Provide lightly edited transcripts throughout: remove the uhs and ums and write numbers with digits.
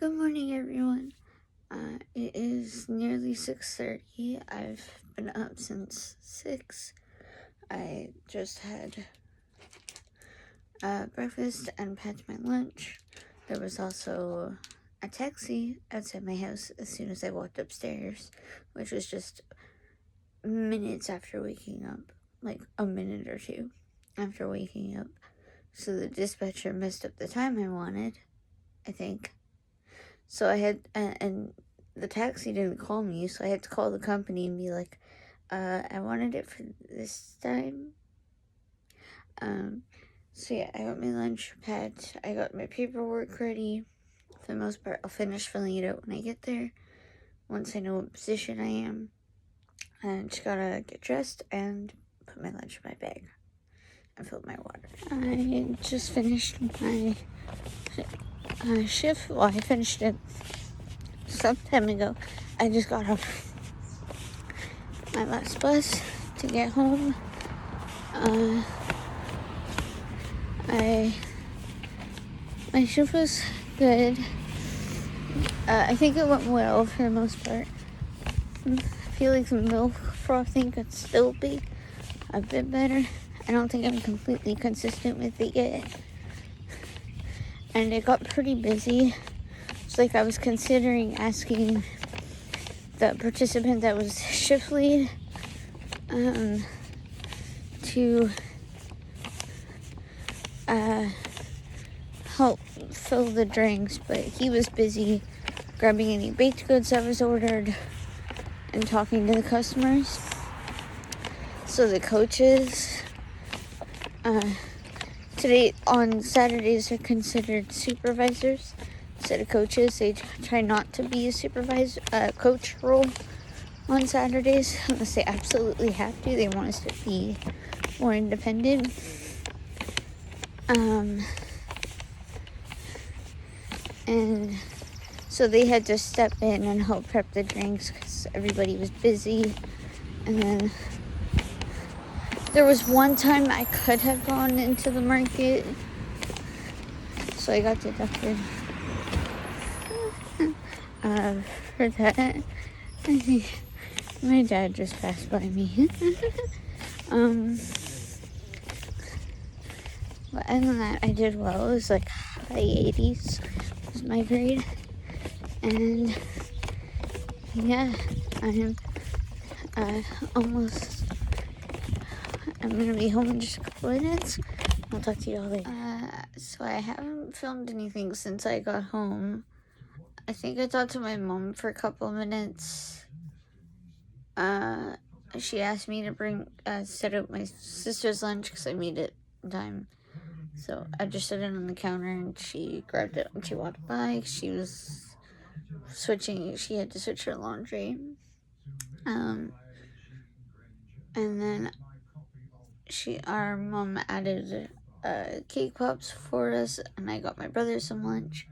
Good morning, everyone. It is nearly 6:30. I've been up since 6. I just had breakfast and packed my lunch. There was also a taxi outside my house as soon as I walked upstairs, which was just minutes after waking up, like a minute or two after waking up. So the dispatcher messed up the time I wanted, I think. So I had, and the taxi didn't call me, so I had to call the company and be like, I wanted it for this time. So yeah, I got my lunch packed, I got my paperwork ready. For the most part, I'll finish filling it out when I get there, once I know what position I am. And just gotta get dressed and put my lunch in my bag and fill my water. I just finished my shift. Well, I finished it some time ago. I just got off my last bus to get home. My shift was good. I think it went well for the most part. I feel like the milk frothing could still be a bit better. I don't think I'm completely consistent with it yet. And it got pretty busy. It's like I was considering asking the participant that was shift lead to help fill the drinks, but he was busy grabbing any baked goods that was ordered and talking to the customers. So the coaches, today on Saturdays are considered supervisors instead of coaches. They try not to be a coach role on Saturdays unless they absolutely have to. They want us to be more independent. And so they had to step in and help prep the drinks because everybody was busy. And then there was one time I could have gone into the market, so I got deducted for that. I think my dad just passed by me. But other than that, I did well. It was like high 80s was my grade. And yeah, I'm gonna be home in just a couple minutes. I'll talk to you all later. So I haven't filmed anything since I got home. I think I talked to my mom for a couple of minutes. She asked me to set up my sister's lunch because I made it in time. So I just set it on the counter and she grabbed it when she walked by. She had to switch her laundry. And then our mom added cake pops for us, and I got my brother some lunch.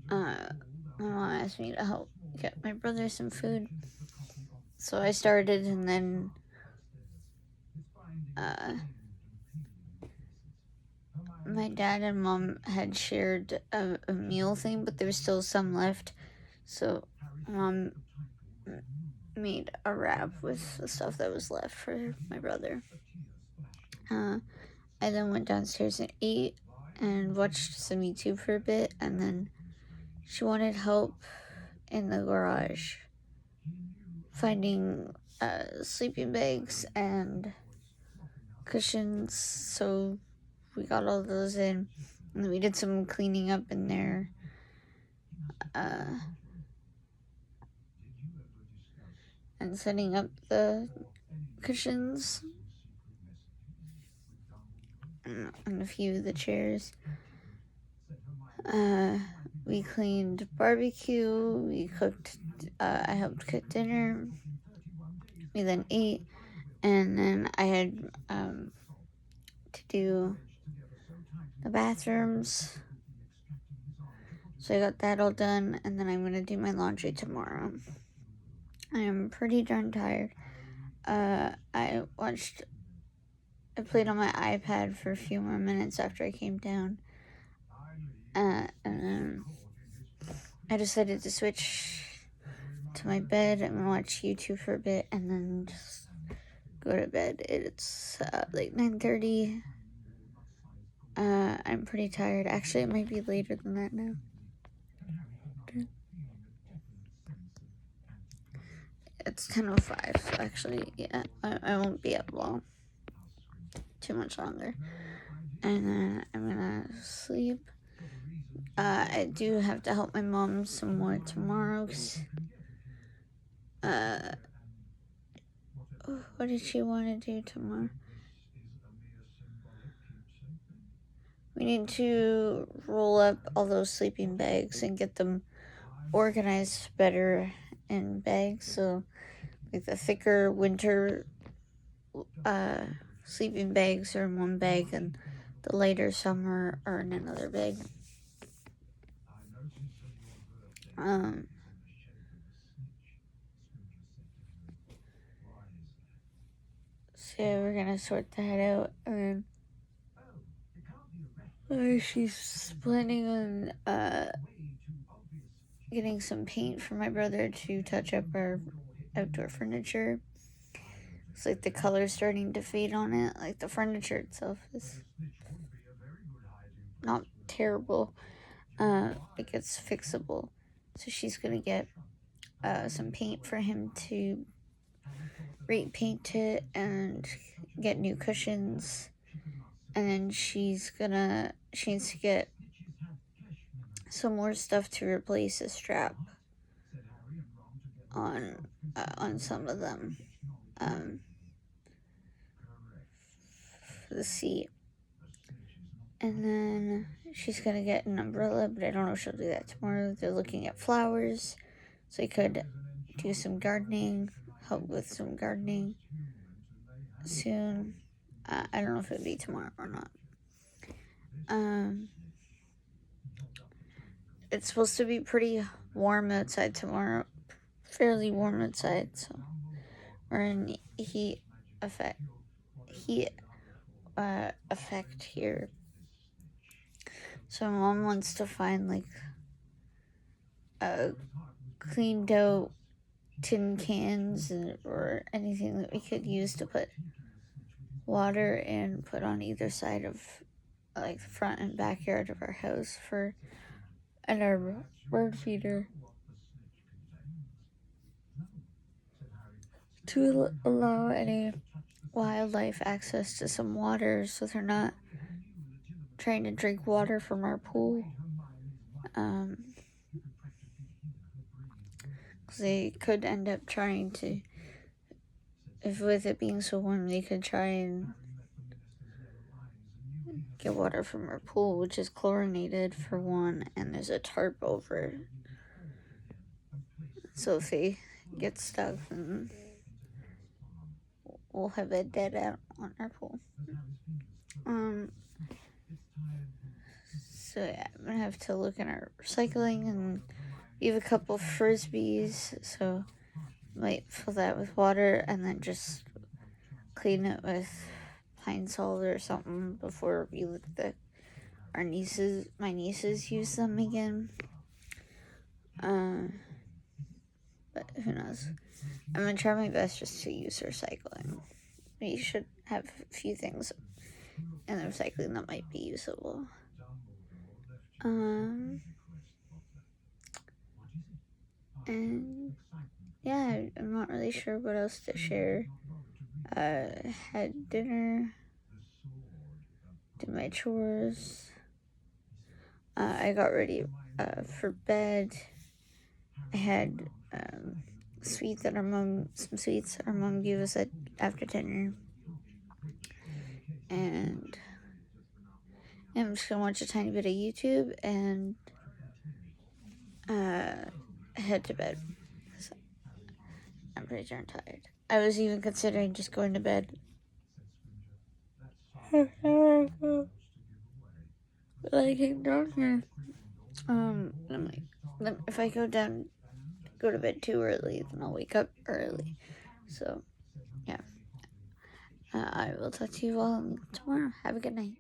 My mom asked me to help get my brother some food. So I started, and then my dad and mom had shared a meal thing, but there was still some left. So mom made a wrap with the stuff that was left for my brother. I then went downstairs and ate and watched some YouTube for a bit, and then she wanted help in the garage finding sleeping bags and cushions, so we got all those in, and then we did some cleaning up in there. And setting up the cushions and a few of the chairs. We cleaned barbecue, we cooked, I helped cook dinner, we then ate, and then I had to do the bathrooms, so I got that all done, and then I'm going to do my laundry tomorrow. I am pretty darn tired. I played on my iPad for a few more minutes after I came down. And then I decided to switch to my bed and watch YouTube for a bit and then just go to bed. It's like 9:30. I'm pretty tired. Actually, it might be later than that now. It's 10:05, so actually, yeah, I won't be up long. Too much longer. And then I'm gonna sleep. I do have to help my mom some more tomorrow. What did she want to do tomorrow? We need to roll up all those sleeping bags and get them organized better in bags. So, like the thicker winter sleeping bags are in one bag, and the lighter summer are in another bag. So we're gonna sort that out, and she's planning on getting some paint for my brother to touch up our outdoor furniture. It's like the color's starting to fade on it. Like the furniture itself is not terrible. It gets fixable. So she's gonna get some paint for him to repaint it and get new cushions. And then she needs to get some more stuff to replace a strap on some of them. For the seat. And then she's gonna get an umbrella, but I don't know if she'll do that tomorrow. They're looking at flowers, so I could do some gardening, help with some gardening soon. I don't know if it'll be tomorrow or not. It's supposed to be pretty warm outside tomorrow, fairly warm outside, so we're in heat effect here. So my mom wants to find like cleaned out tin cans or anything that we could use to put water and put on either side of like the front and backyard of our house and our bird feeder to allow any wildlife access to some water so they're not trying to drink water from our pool. Because they could end up trying to, if with it being so warm, they could try and get water from our pool, which is chlorinated for one, and there's a tarp over it. So if they get stuck, then we'll have a dead end on our pool. So yeah, I'm gonna have to look at our recycling, and we have a couple frisbees, so might fill that with water and then just clean it with pine salt or something before we let my nieces use them again. But who knows? I'm gonna try my best just to use recycling. We should have a few things in the recycling that might be usable. And yeah, I'm not really sure what else to share. Had dinner, did my chores. I got ready for bed. I had some sweets that our mom gave us after dinner. And I'm just gonna watch a tiny bit of YouTube and head to bed. So I'm pretty darn tired. I was even considering just going to bed. But I came down here. I'm like, if I go to bed too early, then I'll wake up early. So, yeah. I will talk to you all tomorrow. Have a good night.